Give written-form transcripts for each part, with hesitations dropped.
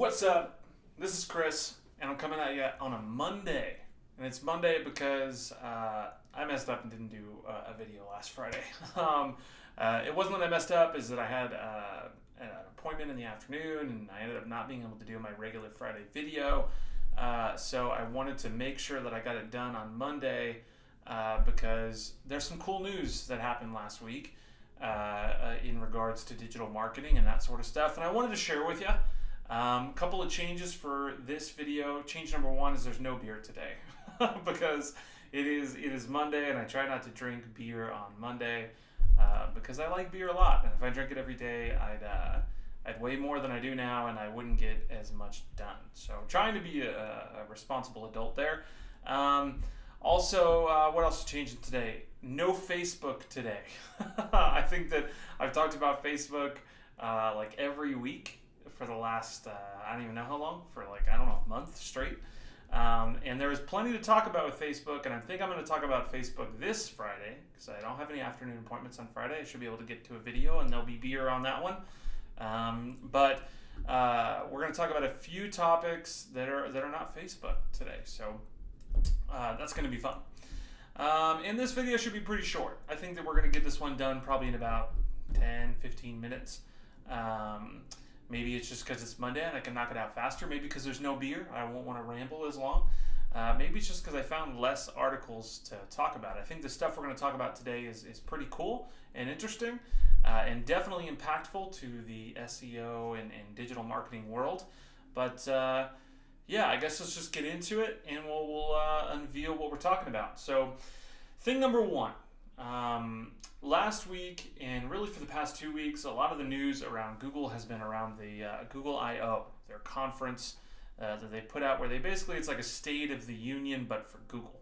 What's up? This is Chris, and I'm coming at you on a Monday. And it's Monday because I messed up and didn't do a video last Friday. It wasn't that I messed up, is that I had an appointment in the afternoon, and I ended up not being able to do my regular Friday video. So I wanted to make sure that I got it done on Monday because there's some cool news that happened last week in regards to digital marketing and that sort of stuff. And I wanted to share with you. Couple of changes for this video. Change number one is there's no beer today because it is Monday, and I try not to drink beer on Monday because I like beer a lot, and if I drink it every day, I'd weigh more than I do now, and I wouldn't get as much done. So trying to be a responsible adult there. Also, what else is changing today? No Facebook today. I think that I've talked about Facebook like every week for the last, I don't even know how long, for like, I don't know, a month straight. And there's plenty to talk about with Facebook, and I think I'm going to talk about Facebook this Friday, because I don't have any afternoon appointments on Friday. I should be able to get to a video, and there'll be beer on that one. But we're going to talk about a few topics that are not Facebook today, so that's going to be fun. And this video should be pretty short. I think that we're going to get this one done probably in about 10-15 minutes. Maybe it's just because it's Monday and I can knock it out faster. Maybe because there's no beer, I won't want to ramble as long. Maybe it's just because I found less articles to talk about. I think the stuff we're going to talk about today is pretty cool and interesting and definitely impactful to the SEO and digital marketing world. But yeah, I guess let's just get into it, and we'll unveil what we're talking about. So thing number one. Last week, and really for the past 2 weeks, a lot of the news around Google has been around the Google I/O, their conference that they put out, where it's like a State of the Union, but for Google.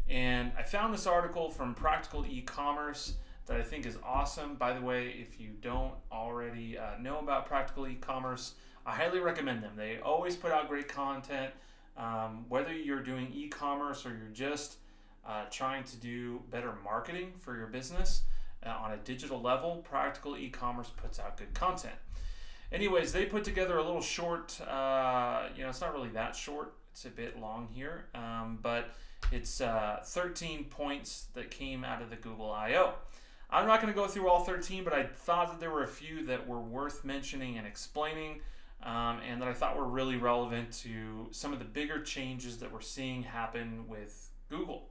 And I found this article from Practical E-commerce that I think is awesome. By the way, if you don't already know about Practical E-commerce, I highly recommend them. They always put out great content, whether you're doing e-commerce or you're just trying to do better marketing for your business on a digital level. Practical E-commerce puts out good content. Anyways, they put together a little short, it's not really that short, it's a bit long here, but it's 13 points that came out of the Google I/O. I'm not going to go through all 13, but I thought that there were a few that were worth mentioning and explaining, and that I thought were really relevant to some of the bigger changes that we're seeing happen with Google.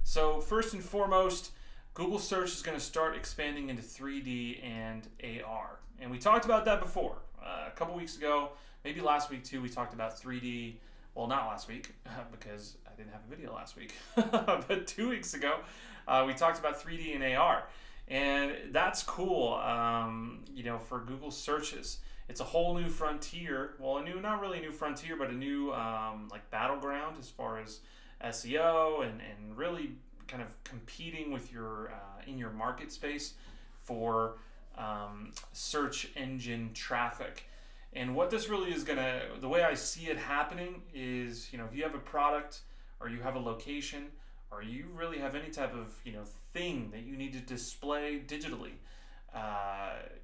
So first and foremost, Google Search is going to start expanding into 3D and AR. And we talked about that before. A couple weeks ago, maybe last week too, we talked about 3D. Well, not last week because I didn't have a video last week. But 2 weeks ago, we talked about 3D and AR. And that's cool, for Google searches. It's a whole new frontier. Well, not really a new frontier, but a new battleground as far as SEO and really kind of competing with your in your market space for search engine traffic. And what this really is the way I see it happening is, if you have a product or you have a location or you really have any type of thing that you need to display digitally,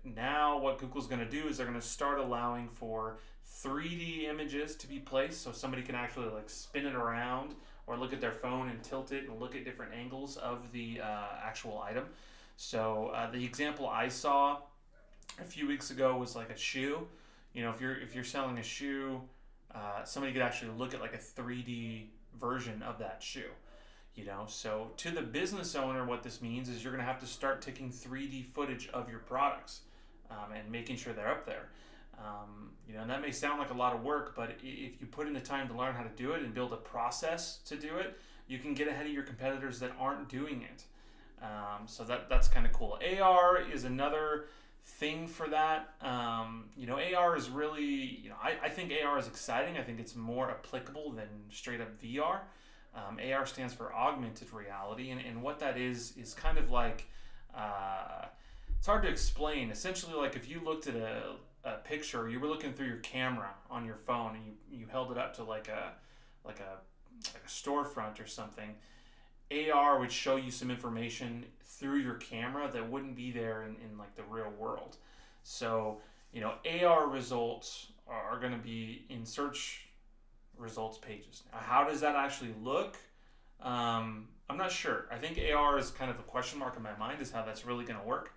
now what Google's going to do is they're going to start allowing for 3D images to be placed, so somebody can actually spin it around or look at their phone and tilt it and look at different angles of the actual item. So the example I saw a few weeks ago was like a shoe. If you're selling a shoe, somebody could actually look at like a 3D version of that shoe. So to the business owner, what this means is you're going to have to start taking 3D footage of your products and making sure they're up there. And that may sound like a lot of work, but if you put in the time to learn how to do it and build a process to do it, you can get ahead of your competitors that aren't doing it. So that's kind of cool. AR is another thing for that. AR is really, I think AR is exciting. I think it's more applicable than straight up VR. AR stands for augmented reality, and what that is kind of like, it's hard to explain. Essentially, like if you looked at a picture, you were looking through your camera on your phone, and you held it up to like a storefront or something. AR would show you some information through your camera that wouldn't be there in like the real world. So AR results are going to be in search results pages. Now, how does that actually look? I'm not sure. I think AR is kind of a question mark in my mind is how that's really going to work.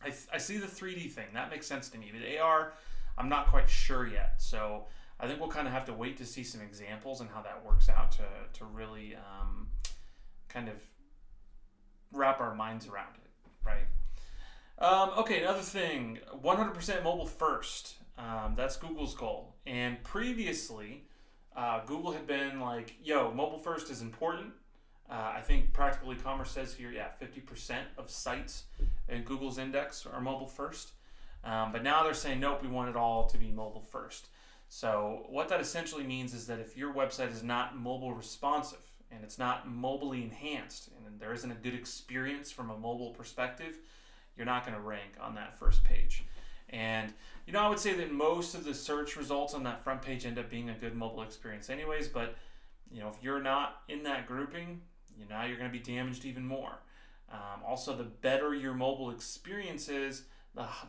I see the 3D thing. That makes sense to me. But AR, I'm not quite sure yet. So I think we'll kind of have to wait to see some examples and how that works out to really kind of wrap our minds around it, right? Okay, another thing, 100% mobile first. That's Google's goal. And previously, Google had been like, yo, mobile first is important. I think Practical E-commerce says here, 50% of sites in Google's index are mobile first. But now they're saying, nope, we want it all to be mobile first. So what that essentially means is that if your website is not mobile responsive and it's not mobilely enhanced and there isn't a good experience from a mobile perspective, you're not going to rank on that first page. And, I would say that most of the search results on that front page end up being a good mobile experience anyways, but, if you're not in that grouping, now you're going to be damaged even more. Also, the better your mobile experience is,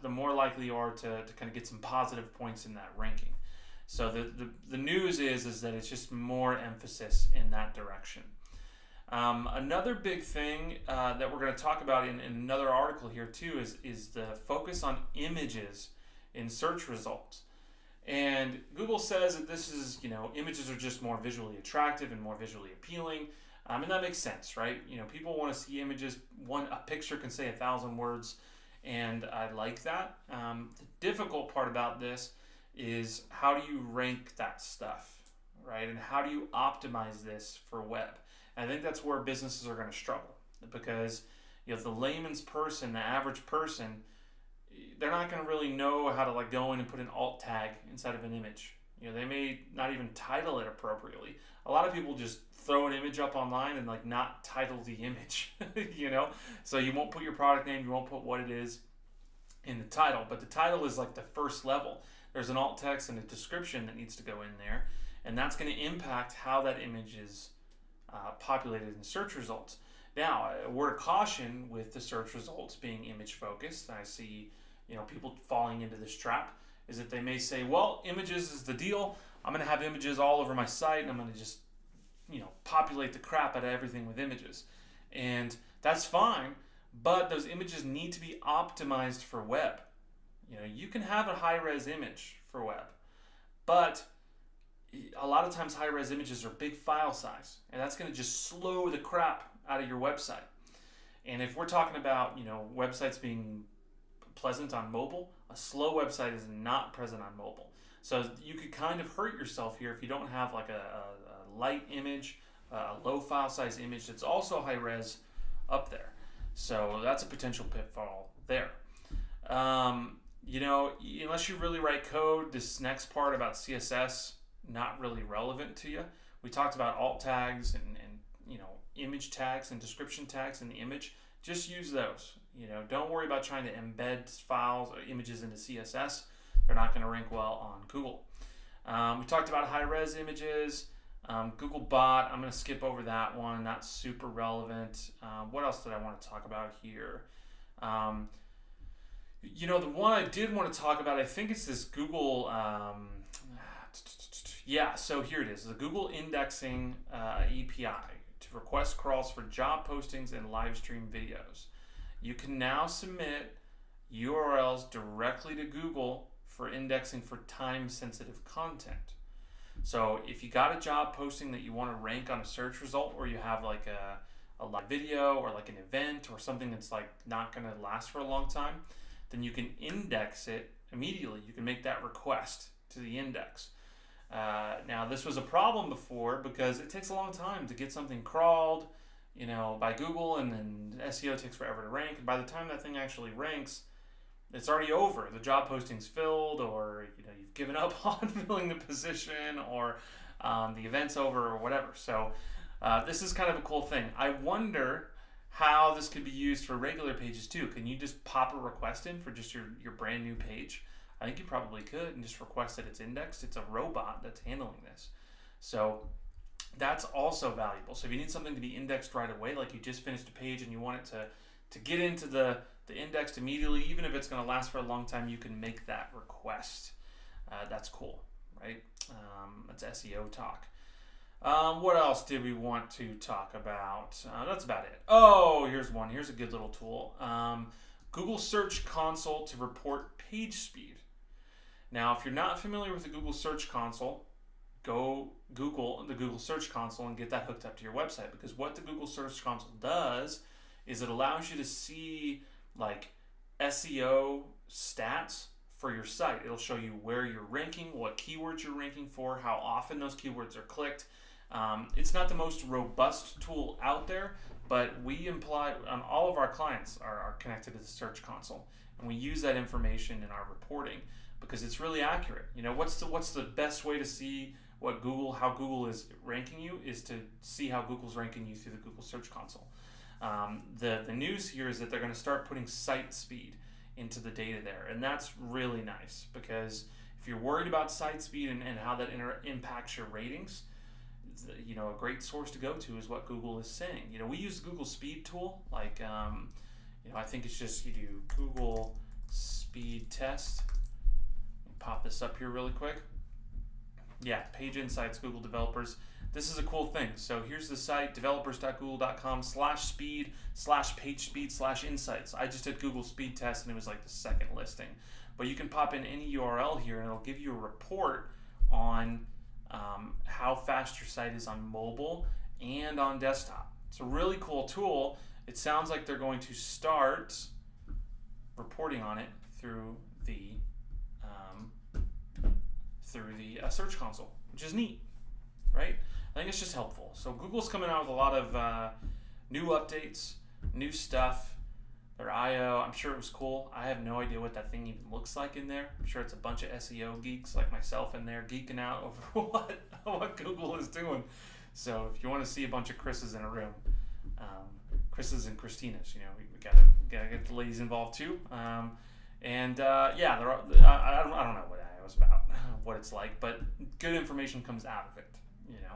the more likely you are to kind of get some positive points in that ranking. So the news is that it's just more emphasis in that direction. Another big thing that we're going to talk about in another article here too is the focus on images in search results. And Google says that this is, images are just more visually attractive and more visually appealing. And that makes sense, right? People want to see images. A picture can say 1,000 words, and I like that. The difficult part about this is how do you rank that stuff, right? And how do you optimize this for web? And I think that's where businesses are going to struggle because, the layman's person, the average person, they're not going to really know how to go in and put an alt tag inside of an image. They may not even title it appropriately. A lot of people just throw an image up online and not title the image, So you won't put your product name, you won't put what it is in the title, but the title is the first level. There's an alt text and a description that needs to go in there, and that's going to impact how that image is populated in search results. Now, a word of caution with the search results being image focused, I see people falling into this trap, is that they may say, well, images is the deal. I'm going to have images all over my site, and I'm going to just populate the crap out of everything with images. And that's fine, but those images need to be optimized for web. You can have a high-res image for web, but a lot of times high-res images are big file size, and that's going to just slow the crap out of your website. And if we're talking about, websites being pleasant on mobile, a slow website is not present on mobile. So you could kind of hurt yourself here if you don't have a light image, a low file size image that's also high-res up there. So that's a potential pitfall there. Unless you really write code, this next part about CSS, not really relevant to you. We talked about alt tags and image tags and description tags in the image. Just use those. Don't worry about trying to embed files or images into CSS. They're not going to rank well on Google. We talked about high-res images. Googlebot, I'm going to skip over that one. Not super relevant. What else did I want to talk about here? The one I did want to talk about, I think it's this Google, so here it is, the Google Indexing API to request crawls for job postings and live stream videos. You can now submit URLs directly to Google for indexing for time-sensitive content. So if you got a job posting that you want to rank on a search result, or you have a live video or an event or something that's not going to last for a long time, then you can index it immediately. You can make that request to the index. Now, this was a problem before because it takes a long time to get something crawled, by Google, and then SEO takes forever to rank. And by the time that thing actually ranks, it's already over. The job posting's filled, or you've given up on filling the position, or the event's over, or whatever. So this is kind of a cool thing. I wonder how this could be used for regular pages too. Can you just pop a request in for just your brand new page? I think you probably could, and just request that it's indexed. It's a robot that's handling this. So that's also valuable. So if you need something to be indexed right away, like you just finished a page and you want it to get into the indexed immediately, even if it's going to last for a long time, you can make that request. That's cool, right? That's SEO talk. What else did we want to talk about? That's about it. Oh, here's one. Here's a good little tool. Google Search Console to report page speed. Now, if you're not familiar with the Google Search Console, go Google the Google Search Console and get that hooked up to your website, because what the Google Search Console does is it allows you to see like SEO stats for your site. It'll show you where you're ranking, what keywords you're ranking for, how often those keywords are clicked. It's not the most robust tool out there, but we imply all of our clients are connected to the Search Console, and we use that information in our reporting because it's really accurate. You know, what's the best way to see how Google is ranking you is to see how Google's ranking you through the Google Search Console. The news here is that they're going to start putting site speed into the data there, and that's really nice, because if you're worried about site speed and how that impacts your ratings, you know, a great source to go to is what Google is saying. You know, we use the Google Speed tool. Like, you know, I think it's just you do Google Speed Test. Pop this up here really quick. Yeah, Page Insights, Google Developers. This is a cool thing. So here's the site, developers.google.com/speed/page/speed/insights. I just did Google Speed Test and it was like the second listing. But you can pop in any URL here and it'll give you a report on how fast your site is on mobile and on desktop. It's a really cool tool. It sounds like they're going to start reporting on it through the Search Console, which is neat, right? I think it's just helpful. So Google's coming out with a lot of new updates, new stuff. Their I/O, I'm sure it was cool. I have no idea what that thing even looks like in there. I'm sure it's a bunch of SEO geeks like myself in there geeking out over what Google is doing. So if you want to see a bunch of Chris's in a room, Chris's and Christina's, you know, we gotta get the ladies involved too. Yeah, I don't know what I was about, what it's like, but good information comes out of it, you know.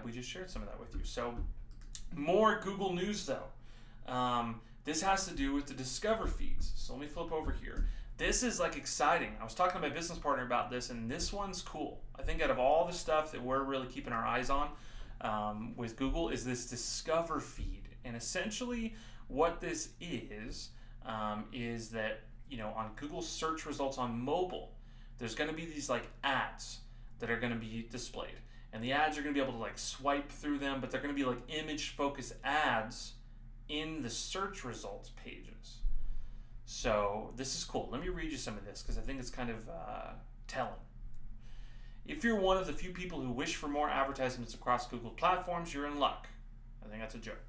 We just shared some of that with you. So more Google news though. This has to do with the Discover feeds. So let me flip over here. This is like exciting. I was talking to my business partner about this, and this one's cool. I think out of all the stuff that we're really keeping our eyes on with Google is this Discover feed. And essentially what this is that, you know, on Google search results on mobile, there's going to be these like ads that are going to be displayed. And the ads are going to be able to like swipe through them, but they're going to be like image focused ads in the search results pages. So this is cool. Let me read you some of this because I think it's kind of telling. If you're one of the few people who wish for more advertisements across Google platforms, you're in luck. I think that's a joke.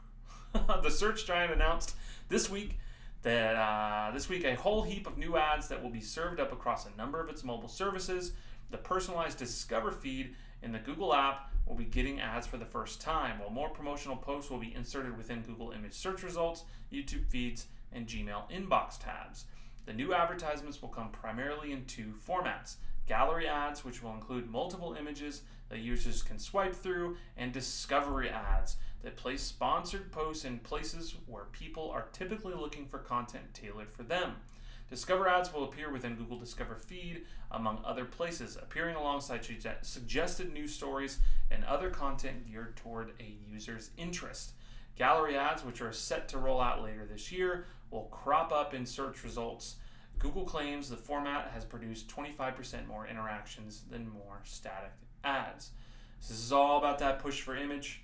The search giant announced this week that a whole heap of new ads that will be served up across a number of its mobile services. The personalized Discover feed in the Google app will be getting ads for the first time, while more promotional posts will be inserted within Google image search results, YouTube feeds, and Gmail inbox tabs. The new advertisements will come primarily in two formats: gallery ads, which will include multiple images that users can swipe through, and discovery ads that place sponsored posts in places where people are typically looking for content tailored for them. Discover ads will appear within Google Discover feed, among other places, appearing alongside suggested news stories and other content geared toward a user's interest. Gallery ads, which are set to roll out later this year, will crop up in search results. Google claims the format has produced 25% more interactions than more static ads. So this is all about that push for image.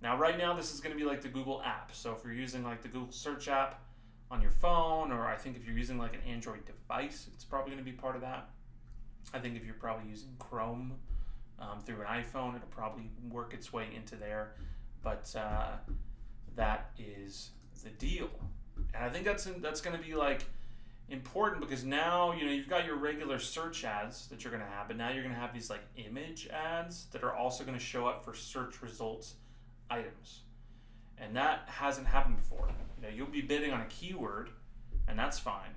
Now, right now, this is going to be like the Google app. So if you're using like the Google Search app on your phone, or I think if you're using like an Android device, it's probably going to be part of that. I think if you're probably using Chrome through an iPhone, it'll probably work its way into there. But that is the deal. And I think that's going to be like important, because now, you know, you've got your regular search ads that you're going to have, but now you're going to have these like image ads that are also going to show up for search results items. And that hasn't happened before. You know, you'll be bidding on a keyword, and that's fine.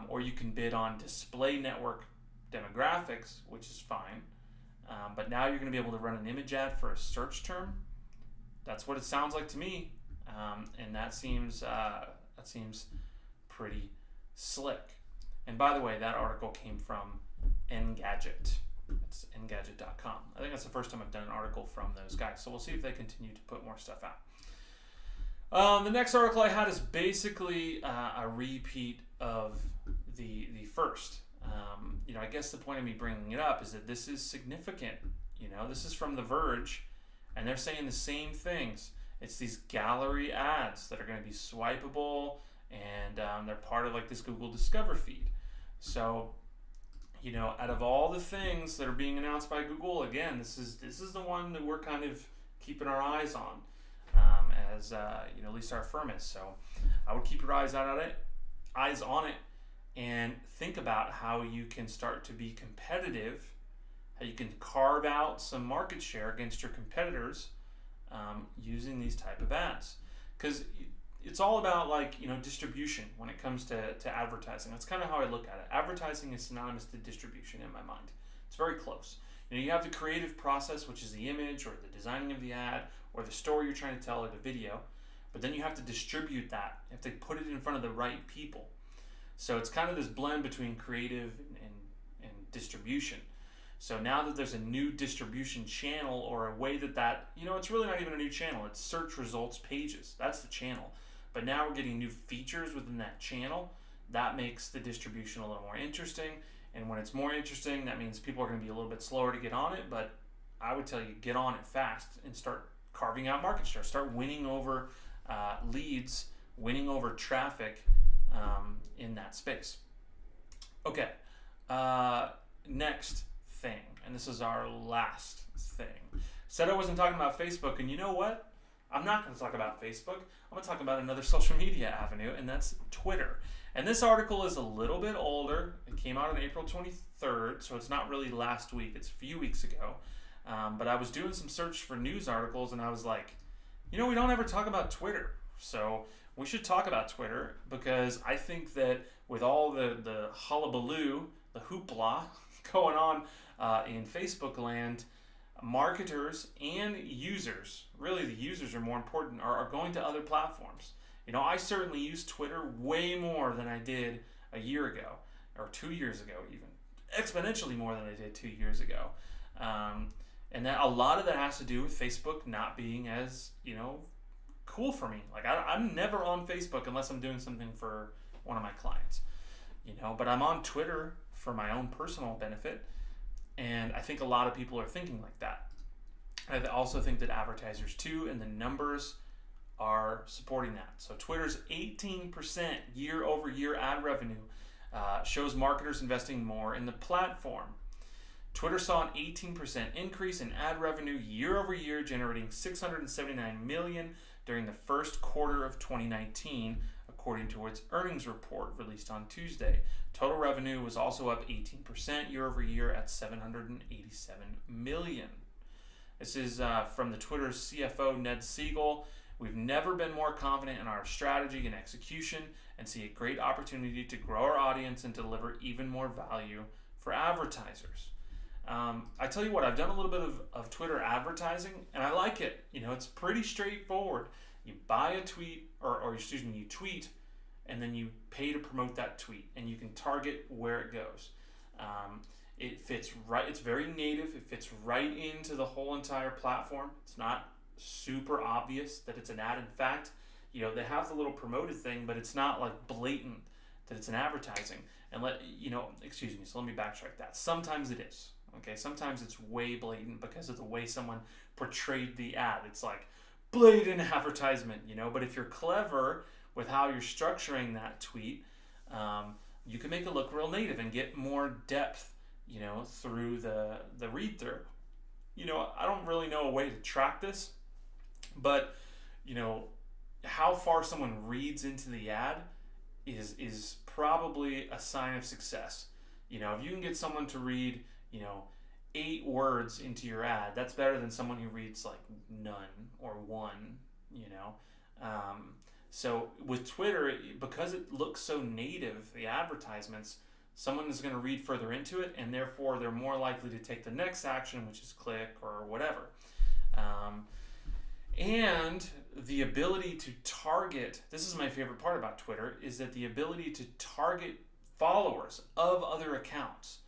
Or you can bid on display network demographics, which is fine. But now you're going to be able to run an image ad for a search term. That's what it sounds like to me, and that seems pretty slick. And by the way, that article came from Engadget. It's Engadget.com. I think that's the first time I've done an article from those guys. So we'll see if they continue to put more stuff out. The next article I had is basically a repeat of the first. I guess the point of me bringing it up is that this is significant. This is from The Verge, and they're saying the same things. It's these gallery ads that are going to be swipeable, and they're part of like this Google Discover feed. So, out of all the things that are being announced by Google, again, this is the one that we're kind of keeping our eyes on, as at least our firm is. So, I would keep your eyes on it, and think about how you can start to be competitive, how you can carve out some market share against your competitors using these type of ads. Because it's all about distribution when it comes to advertising. That's kind of how I look at it. Advertising is synonymous to distribution in my mind. It's very close. You have the creative process, which is the image or the designing of the ad or the story you're trying to tell or the video. But then you have to distribute that. You have to put it in front of the right people. So it's kind of this blend between creative and distribution. So now that there's a new distribution channel or a way that it's really not even a new channel. It's search results pages. That's the channel. But now we're getting new features within that channel. That makes the distribution a little more interesting. And when it's more interesting, that means people are going to be a little bit slower to get on it. But I would tell you, get on it fast and start carving out market share. Start winning over leads, winning over traffic in that space. Okay, next thing, and this is our last thing. Said I wasn't talking about Facebook, and you know what? I'm not going to talk about Facebook. I'm going to talk about another social media avenue, and that's Twitter. And this article is a little bit older. It came out on April 23rd, so it's not really last week. It's a few weeks ago. But I was doing some search for news articles, and I was like, we don't ever talk about Twitter. So we should talk about Twitter, because I think that with all the hullabaloo, the hoopla going on in Facebook land, marketers and users, really the users are more important, are going to other platforms. I certainly use Twitter way more than I did a year ago, or 2 years ago even. Exponentially more than I did 2 years ago. And that a lot of that has to do with Facebook not being as, cool for me. Like I'm never on Facebook unless I'm doing something for one of my clients. But I'm on Twitter for my own personal benefit. And I think a lot of people are thinking like that. I also think that advertisers too, and the numbers are supporting that. So Twitter's 18% year over year ad revenue shows marketers investing more in the platform. Twitter saw an 18% increase in ad revenue year over year, generating $679 million during the first quarter of 2019, according to its earnings report released on Tuesday. Total revenue was also up 18% year over year at $787 million. This is from the Twitter's CFO, Ned Siegel. We've never been more confident in our strategy and execution and see a great opportunity to grow our audience and deliver even more value for advertisers. I tell you what, I've done a little bit of Twitter advertising, and I like it. It's pretty straightforward. You buy a tweet, you tweet, and then you pay to promote that tweet, and you can target where it goes. It fits right. It's very native. It fits right into the whole entire platform. It's not super obvious that it's an ad. In fact, they have the little promoted thing, but it's not like blatant that it's an advertising. And so let me backtrack that. Sometimes it is. Okay, sometimes it's way blatant because of the way someone portrayed the ad. It's like blatant advertisement, But if you're clever with how you're structuring that tweet, you can make it look real native and get more depth, through the read through. I don't really know a way to track this, but how far someone reads into the ad is probably a sign of success. If you can get someone to read 8 words into your ad, that's better than someone who reads like none or 1. So with Twitter, because it looks so native, the advertisements, someone is going to read further into it, and therefore they're more likely to take the next action, which is click or whatever. And the ability to target, this is my favorite part about Twitter, is that the ability to target followers of other accounts.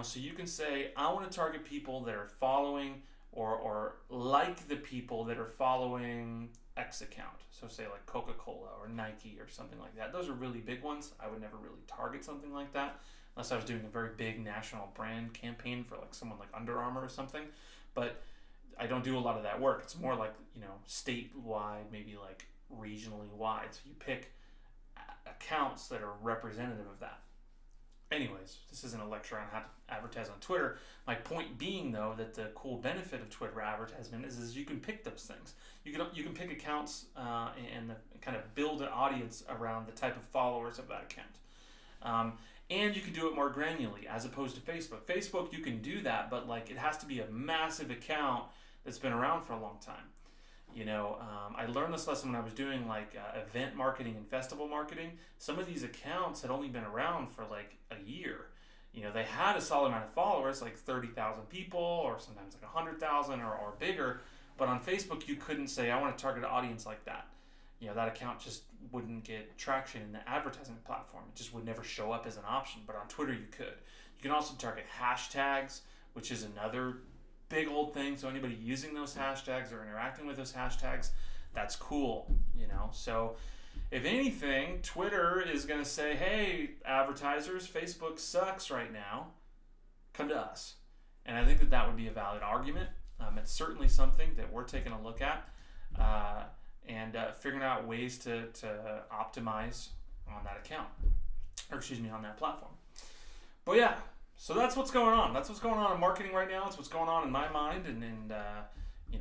So you can say, I want to target people that are following or like the people that are following X account. So say like Coca-Cola or Nike or something like that. Those are really big ones. I would never really target something like that unless I was doing a very big national brand campaign for like someone like Under Armour or something. But I don't do a lot of that work. It's more like, statewide, maybe like regionally wide. So you pick accounts that are representative of that. Anyways, this isn't a lecture on how to advertise on Twitter. My point being, though, that the cool benefit of Twitter advertisement is you can pick those things. You can pick accounts and kind of build an audience around the type of followers of that account. And you can do it more granularly as opposed to Facebook. Facebook, you can do that, but it has to be a massive account that's been around for a long time. I learned this lesson when I was doing event marketing and festival marketing. Some of these accounts had only been around for a year. They had a solid amount of followers, like 30,000 people or sometimes 100,000 or bigger. But on Facebook, you couldn't say, I want to target an audience like that. That account just wouldn't get traction in the advertising platform. It just would never show up as an option. But on Twitter, you could. You can also target hashtags, which is another big old thing. So anybody using those hashtags or interacting with those hashtags, that's cool. So if anything, Twitter is going to say, hey, advertisers, Facebook sucks right now. Come to us. And I think that would be a valid argument. It's certainly something that we're taking a look at and figuring out ways to optimize on that account, on that platform. But yeah, so that's what's going on. That's what's going on in marketing right now. It's what's going on in my mind, and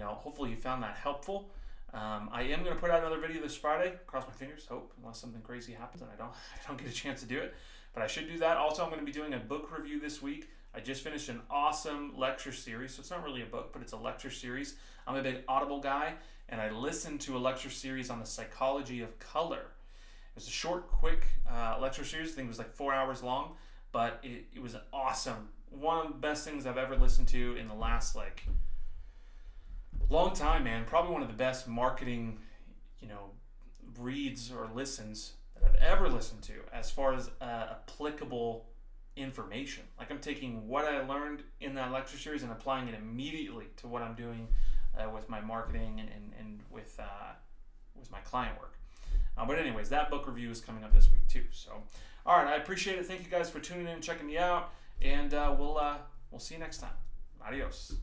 hopefully you found that helpful. I am going to put out another video this Friday. Cross my fingers, hope, unless something crazy happens and I don't get a chance to do it. But I should do that. Also, I'm going to be doing a book review this week. I just finished an awesome lecture series. So it's not really a book, but it's a lecture series. I'm a big Audible guy, and I listened to a lecture series on the psychology of color. It was a short, quick lecture series. I think it was 4 hours long, but it was awesome. One of the best things I've ever listened to in the last long time, man. Probably one of the best marketing, reads or listens that I've ever listened to as far as applicable information. I'm taking what I learned in that lecture series and applying it immediately to what I'm doing with my marketing and with my client work. But anyways, that book review is coming up this week too. So, all right, I appreciate it. Thank you guys for tuning in and checking me out, and we'll see you next time. Adios.